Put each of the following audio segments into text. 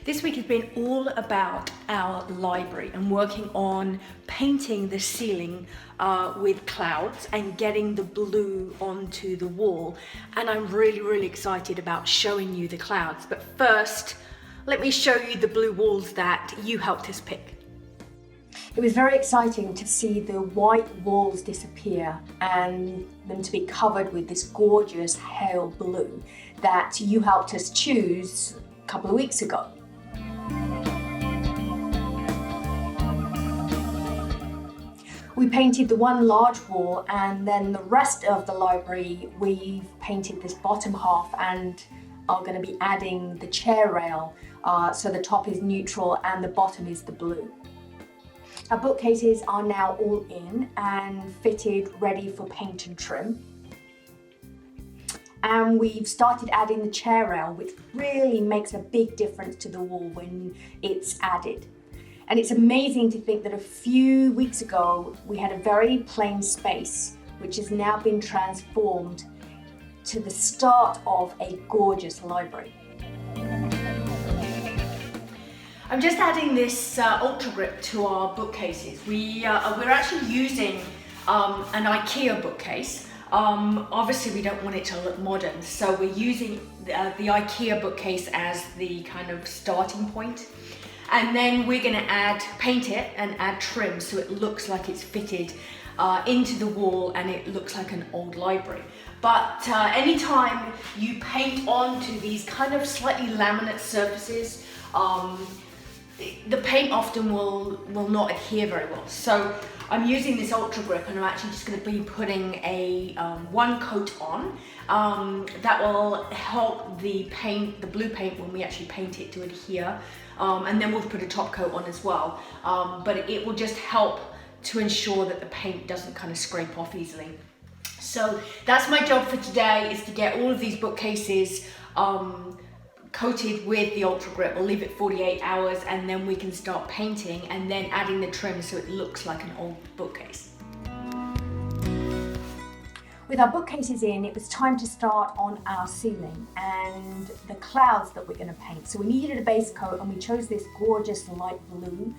This week has been all about our library and working on painting the ceiling with clouds and getting the blue onto the wall. And I'm really excited about showing you the clouds. But first, let me show you the blue walls that you helped us pick. It was very exciting to see the white walls disappear and them to be covered with this gorgeous hail blue that you helped us choose a couple of weeks ago. We painted the one large wall, and then the rest of the library we've painted this bottom half and are going to be adding the chair rail, so the top is neutral and the bottom is the blue. Our bookcases are now all in and fitted, ready for paint and trim. And we've started adding the chair rail, which really makes a big difference to the wall when it's added. And it's amazing to think that a few weeks ago we had a very plain space which has now been transformed to the start of a gorgeous library. I'm just adding this Ultra Grip to our bookcases. We're actually using an IKEA bookcase. Obviously we don't want it to look modern, so we're using the IKEA bookcase as the kind of starting point. And then we're going to paint it and add trim so it looks like it's fitted into the wall and it looks like an old library. But anytime you paint onto these kind of slightly laminate surfaces, the paint often will not adhere very well. So I'm using this Ultra Grip and I'm actually just going to be putting a one coat on that will help the blue paint when we actually paint it to adhere. And then we'll put a top coat on as well, but it will just help to ensure that the paint doesn't kind of scrape off easily. So that's my job for today, is to get all of these bookcases coated with the Ultra Grip. We'll leave it 48 hours and then we can start painting and then adding the trim so it looks like an old bookcase. With our bookcases in, it was time to start on our ceiling and the clouds that we're going to paint. So we needed a base coat and we chose this gorgeous light blue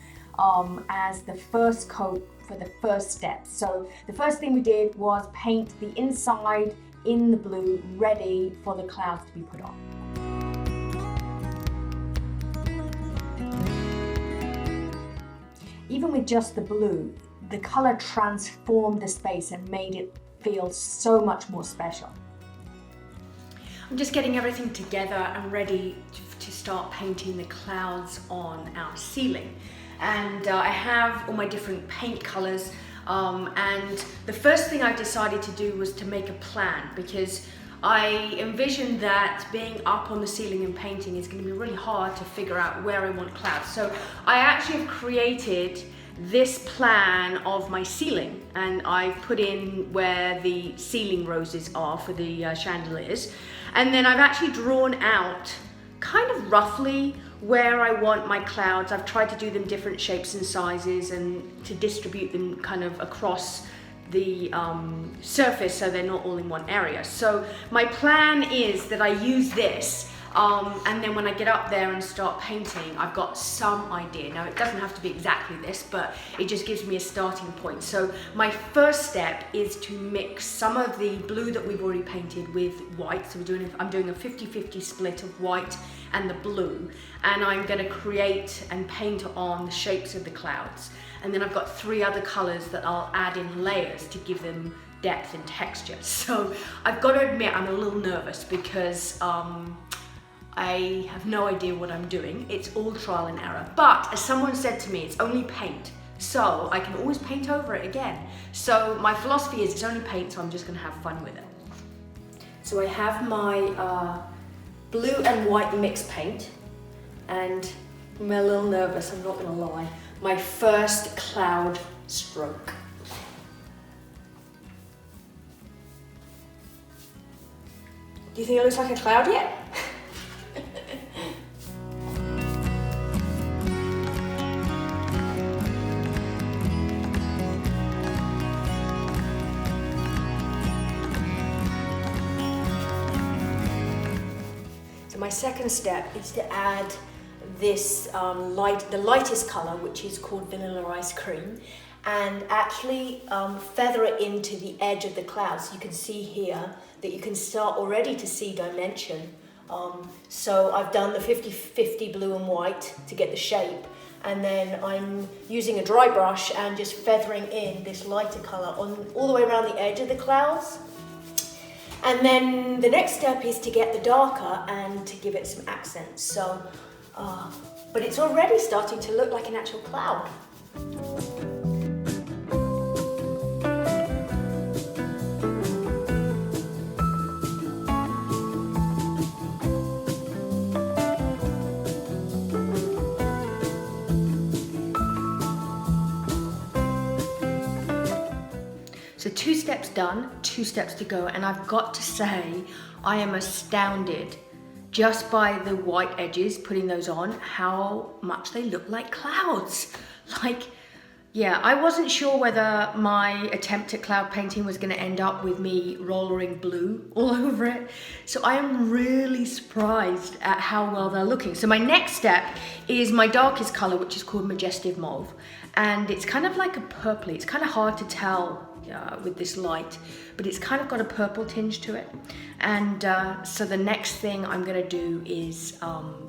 as the first coat for the first step. So the first thing we did was paint the inside in the blue, ready for the clouds to be put on. Even with just the blue, the color transformed the space and made it feel so much more special. I'm just getting everything together and ready to start painting the clouds on our ceiling. And I have all my different paint colors, and the first thing I decided to do was to make a plan, because I envisioned that being up on the ceiling and painting is going to be really hard to figure out where I want clouds. So I actually have created this plan of my ceiling, and I've put in where the ceiling roses are for the chandeliers, and then I've actually drawn out kind of roughly where I want my clouds. I've tried to do them different shapes and sizes and to distribute them kind of across the surface so they're not all in one area. So my plan is that I use this and then when I get up there and start painting, I've got some idea. Now it doesn't have to be exactly this, but it just gives me a starting point. So my first step is to mix some of the blue that we've already painted with white. So I'm doing a 50-50 split of white and the blue, and I'm going to create and paint on the shapes of the clouds. And then I've got 3 other colors that I'll add in layers to give them depth and texture. So I've got to admit I'm a little nervous because I have no idea what I'm doing. It's all trial and error. But as someone said to me, it's only paint, so I can always paint over it again. So my philosophy is it's only paint, so I'm just going to have fun with it. So I have my blue and white mixed paint, and I'm a little nervous, I'm not going to lie. My first cloud stroke. Do you think it looks like a cloud yet? So my second step is to add this the lightest color, which is called vanilla ice cream, and actually feather it into the edge of the clouds. You can see here that you can start already to see dimension. So I've done the 50-50 blue and white to get the shape, and then I'm using a dry brush and just feathering in this lighter color on all the way around the edge of the clouds. And then the next step is to get the darker and to give it some accents. So, but it's already starting to look like an actual cloud. So 2 steps done, 2 steps to go, and I've got to say, I am astounded just by the white edges, putting those on, how much they look like clouds. Like, yeah, I wasn't sure whether my attempt at cloud painting was gonna end up with me rollering blue all over it. So I am really surprised at how well they're looking. So my next step is my darkest color, which is called Majestic Mauve. And it's kind of like a purpley. It's kind of hard to tell with this light, but it's kind of got a purple tinge to it. And so the next thing I'm gonna do is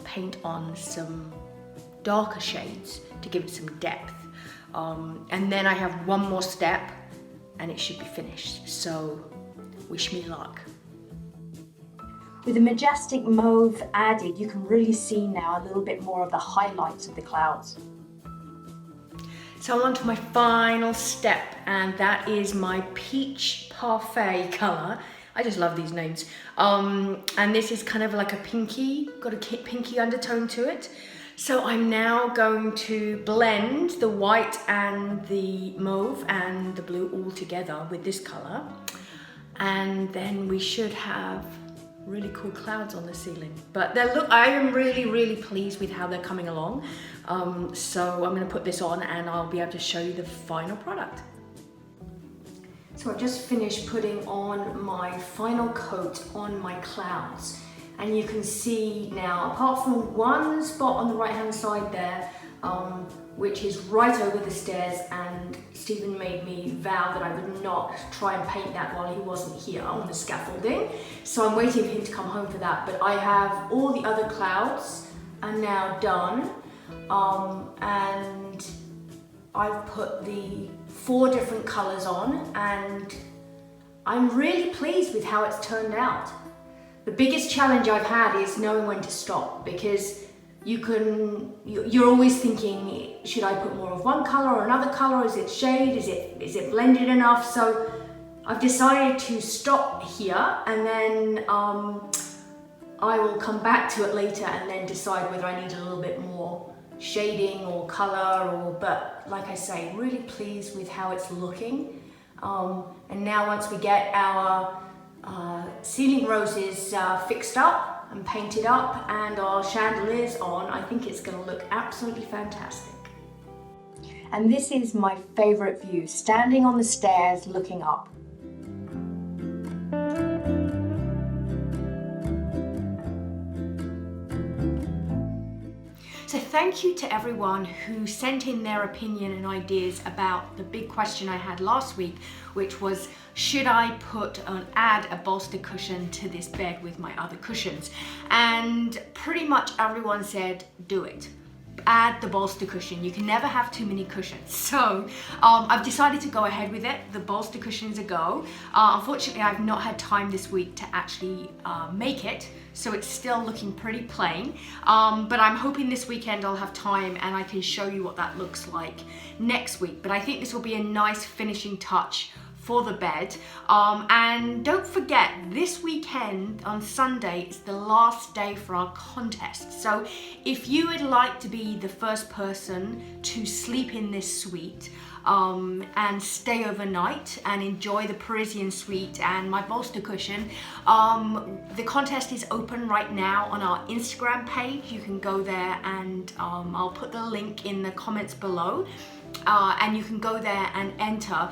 paint on some darker shades to give it some depth. And then I have one more step and it should be finished. So wish me luck. With the Majestic Mauve added, you can really see now a little bit more of the highlights of the clouds. So on to my final step, and that is my Peach Parfait color. I just love these names. And this is kind of like a pinky, got a pinky undertone to it. So I'm now going to blend the white and the mauve and the blue all together with this color. And then we should have really cool clouds on the ceiling. But I am really, really pleased with how they're coming along. So I'm gonna put this on and I'll be able to show you the final product. So I've just finished putting on my final coat on my clouds. And you can see now, apart from one spot on the right-hand side there, which is right over the stairs, and Stephen made me vow that I would not try and paint that while he wasn't here on the scaffolding. So I'm waiting for him to come home for that. But I have all the other clouds are now done. And I've put the 4 different colors on, and I'm really pleased with how it's turned out. The biggest challenge I've had is knowing when to stop, because you're always thinking, should I put more of one color or another color? Is it shade? Is it blended enough? So I've decided to stop here, and then I will come back to it later and then decide whether I need a little bit more shading or color, but like I say, really pleased with how it's looking. And now once we get our ceiling roses fixed up and painted up and our chandeliers on, I think it's going to look absolutely fantastic. And this is my favorite view, standing on the stairs looking up. So thank you to everyone who sent in their opinion and ideas about the big question I had last week, which was, should I add a bolster cushion to this bed with my other cushions? And pretty much everyone said, do it. Add the bolster cushion. You can never have too many cushions. So I've decided to go ahead with it. The bolster cushions a go. Unfortunately, I've not had time this week to actually make it, so it's still looking pretty plain. But I'm hoping this weekend I'll have time and I can show you what that looks like next week. But I think this will be a nice finishing touch for the bed. And don't forget, this weekend on Sunday is the last day for our contest. So if you would like to be the first person to sleep in this suite and stay overnight and enjoy the Parisian suite and my bolster cushion, the contest is open right now on our Instagram page. You can go there, and I'll put the link in the comments below. And you can go there and enter.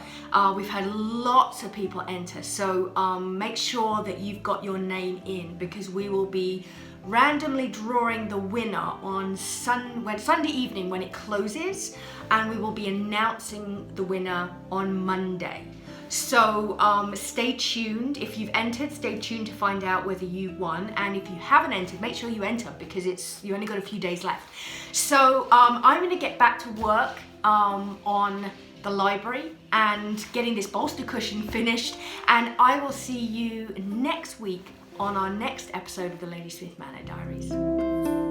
We've had lots of people enter, so make sure that you've got your name in, because we will be randomly drawing the winner on Sunday evening when it closes, and we will be announcing the winner on Monday. So stay tuned. If you've entered, stay tuned to find out whether you won, and if you haven't entered, make sure you enter, because you only got a few days left. So I'm going to get back to work on the library and getting this bolster cushion finished, and I will see you next week on our next episode of the Ladysmith Manor Diaries.